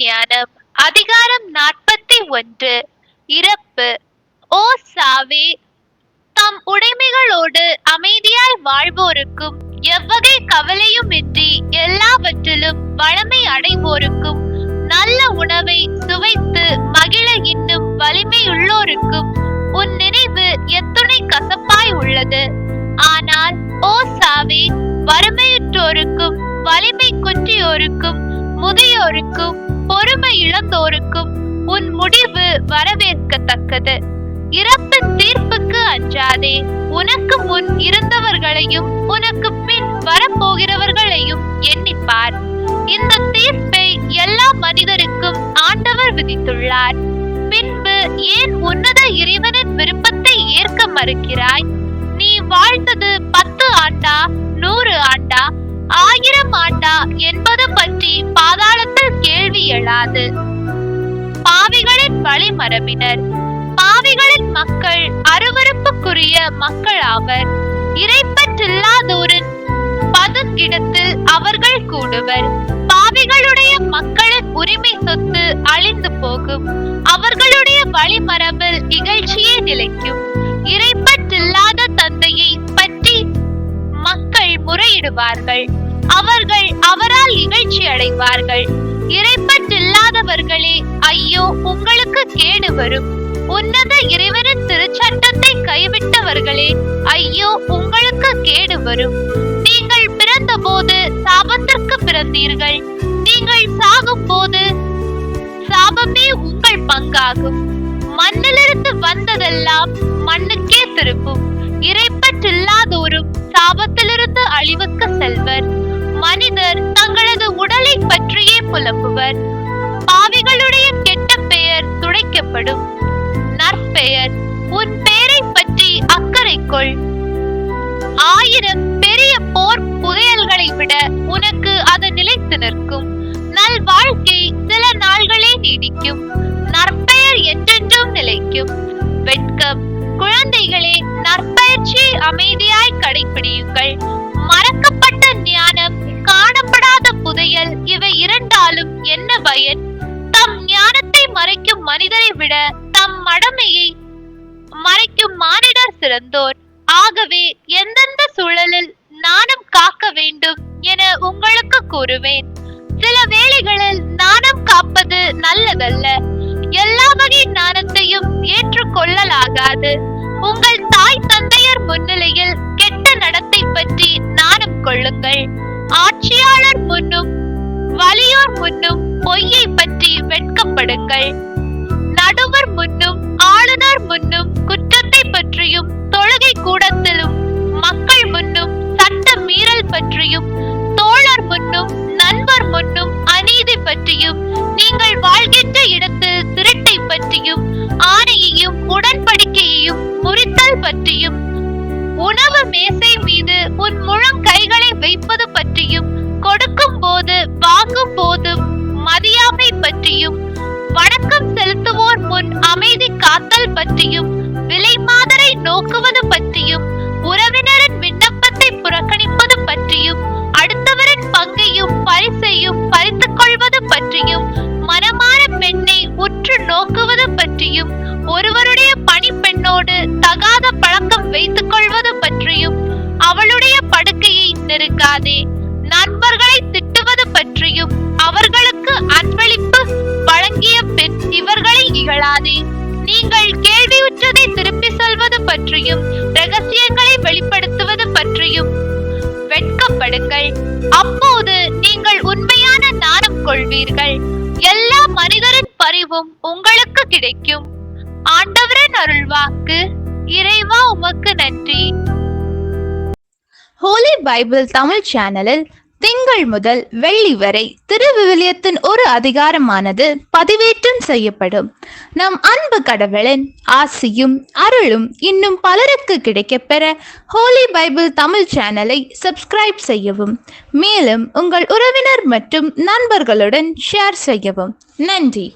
ஞானம் அதிகாரம் 41 இறப்பு. ஓ சாவே, தம் உடைமைகளோடு அமைதியாய் வாழ்வோருக்கும் எவ்வகை கவலையுமின்றி எல்லாவற்றிலும் வளமை அடைவோருக்கும் நல்ல உணவை சுவைத்து மகிழ இன்னும் வலிமையுள்ளோருக்கும் உன் நினைவு எத்துணை கசப்பாய் உள்ளது. ஆனால் ஓ சாவே, வறுமையுற்றோருக்கும் வலிமை குன்றியோருக்கும் முதியோருக்கும் பொறுமை இழந்தோருக்கும் உன் முடிவு வரவேற்கத்தக்கது. இறப்பின் தீர்ப்புக்கு அஞ்சாதே. உனக்கு முன் இருந்தவர்களையும் உனக்கு பின் வரப்போகிறவர்களையும் எண்ணிப்பார். இந்த தீர்ப்பை எல்லா மனிதருக்கும் ஆண்டவர் விதித்துள்ளார். பின்பு ஏன் உன்னத இறைவனின் விருப்பத்தை ஏற்க மறுக்கிறாய்? நீ வாழ்ந்தது 10 ஆண்டா 100 ஆண்டா 1000 ஆண்டா என்பது பற்றி பாதாளத்தில் கேள்வி எழாது. பாவிகளின் வழிமரபினர். பாவிகளின் மக்கள் அருவருப்புக்குரிய மக்கள் ஆவர். இறைப்பற்றில்லாதோரின் பதுங்கிடத்தில் அவர்கள் கூடுவர். பாவிகளுடைய மக்களின் உரிமை சொத்து அழிந்து போகும். அவர்களுடைய வழிமரபில் இகழ்ச்சியே நிலைக்கும். இறைப்பற்றில்லாத தந்தையை பற்றி மக்கள் முறையிடுவார்கள். அவர்கள் அவரால் இகழ்ச்சி அடைவார்கள். இறைப்பற்றில்லாதவர்களே, ஐயோ, உங்களுக்கு கேடு வரும். உன்னத இறைவனின் திருச்சட்டத்தை கைவிட்டவர்களே, ஐயோ, உங்களுக்கு கேடு வரும். நீங்கள் பிறந்த போது சாபத்திற்கு பிறந்தீர்கள். நீங்கள் சாகும் போது சாபமே உங்கள் பங்காகும். மண்ணிலிருந்து வந்ததெல்லாம் மண்ணுக்கே திரும்பும். இறைப்பற்றில்லாதோரும் சாபத்திலிருந்து அழிவுக்கு செல்வர். மனிதர் தங்களது உடலை பற்றியே புலம்புவர். பாவிகளுடைய கெட்ட பெயர் துடைக்கப்படும். நற்பெயர். உன் பெயரை பற்றி அக்கறை கொள். 1000 பெரிய போர் புதையல்களை விட உனக்கு அது நிலைத்து நிற்கும். நல் வாழ்க்கை சில நாள்களே நீடிக்கும். நற்பெயர் என்றென்றும் நிலைக்கும். வெட்கம். குழந்தைகளே, நற்பெயர்ச்சியை அமைதியாய் கடைபிடியுங்கள். மறக்கப்பட்ட ஞானம், காணப்படாத புதையல், இவை இரண்டாலும் என்ன பயன்? தம் ஞானத்தை மறைக்கும் மனிதரை விட தம் மடமையை மறைக்கும் மானிடர் சிறந்தோர். ஆகவே எந்தெந்த சூழலில் நாணம் காக்க வேண்டும் என உங்களுக்கு கூறுவேன். சில வேளைகளில் நாணம் காப்பது நல்லதல்ல. எல்லா வகை நாணத்தையும் ஏற்றுக்கொள்ளலாகாது. உங்கள் தாய் தந்தையர் முன்னிலையில் கெட்ட நடத்தை பற்றி நாணம் கொள்ளுங்கள். ஆட்சியாளர் முன்னும் வலியோர் முன்னும் பொய்யை பற்றி வெட்கப்படுங்கள். நடுவர் முன்னும் ஆளுநர் முன்னும் குற்றத்தை பற்றியும், தொழுகை கூடத்திலும் மக்கள் முன்னும் சட்ட மீறல் பற்றியும், தோழர் முன்னும் நண்பர் முன்னும் அநீதி பற்றியும், நீங்கள் வாழ்கின்ற இடத்தில் திருட்டை பற்றியும், ஆணையையும் உடன்படிக்கையையும் முறித்தல் பற்றியும், உணவு மேசை மீது உன் முழங்கைகளை வைப்பது பற்றியும், கொடுக்கும் போது வாங்கும் போதும் மதியாமை பற்றியும், வணக்கம் செலுத்துவோர் முன் அமைதி காத்தல் பற்றியும், விலை மாதரை நோக்குவது பற்றியும், உறவினரின் விண்ணப்பத்தை புறக்கணிப்பது பற்றியும், அடுத்தவரின் பங்கையும் பரிசையும் பறித்துக் கொள்வது பற்றியும், மனமான பெண்ணை உற்று நோக்குவது பற்றியும், ஒருவருடைய பணிப்பெண்ணோடு தகாத பழக்கம் வைத்துக் கொள்வது பற்றியும், அவளுடைய படுக்கையை நெருங்காதே, நண்பர்களை திட்டுவது பற்றியும், அவர்களுக்கு அன்பளிப்பு வழங்கிய பின் இவர்களை இகழாதே, நீங்கள் கேள்வியுற்றதை திருப்பி சொல்வது பற்றியும், ரகசியங்களை வெளிப்படுத்துவது பற்றியும் வெட்கப்படுங்கள். அப்போது நீங்கள் உண்மையான நாணம் கொள்வீர்கள். எல்லா மனிதரின் பரிவும் உங்களுக்கு கிடைக்கும். ஆண்டவரின் அருள்வாக்கு. இறைவா, உமக்கு நன்றி. ஹோலி பைபிள் தமிழ் சேனலில் திங்கள் முதல் வெள்ளி வரை திருவிவிலியத்தின் ஒரு அதிகாரமானது பதிவேற்றம் செய்யப்படும். நம் அன்பு கடவுளின் ஆசியும் அருளும் இன்னும் பலருக்கு கிடைக்கப்பெற ஹோலி பைபிள் தமிழ் சேனலை சப்ஸ்கிரைப் செய்யவும். மேலும் உங்கள் உறவினர் மற்றும் நண்பர்களுடன் ஷேர் செய்யவும். நன்றி.